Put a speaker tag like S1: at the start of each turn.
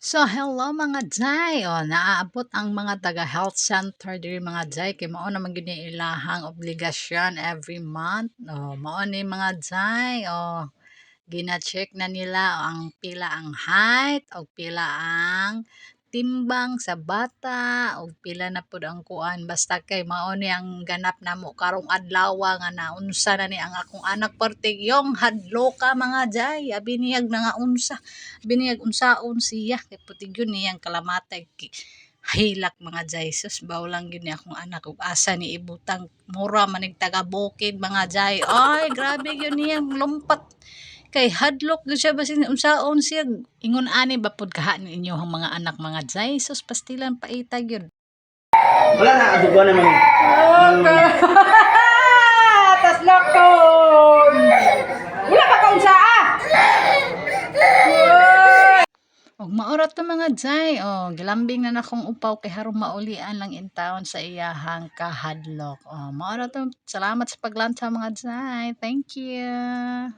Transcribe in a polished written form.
S1: So, hello mga Jay. Naaabot ang mga taga-health center diri mga Jay kay mao naman gyud ni ilahang obligasyon every month. Mao ni mga Jay. Gina-check na nila ang pila ang height o pila ang timbang sa bata o pila na pud ang kuan basta kay mao ni ang ganap namo karong adlaw nga naunsa na ni ang akong anak partigyong hadlo ka mga Jay abi niyag na nga unsa biniyag unsaon siya kay putigyon niyang kalamatay hilak mga Jay sus baw lang yun ni akong anak ug asa ni ibutang mura manig taga bukid mga Jay ay grabe yun niyang lumpat kay hadlok gyud siya basin unsaon siya ingon ani ba pud kaha ninyo ang mga anak mga Jay sus pastilan paita gyud.
S2: Wala na, adugo naman.
S3: Tas lakon. Wala ka kaunsaa.
S1: Og maorat to mga Jay gilambing na nakong upaw kay harong maulian lang in town sa iyahang kahadlok. Maorat to salamat sa paglantsa mga Jay, thank you.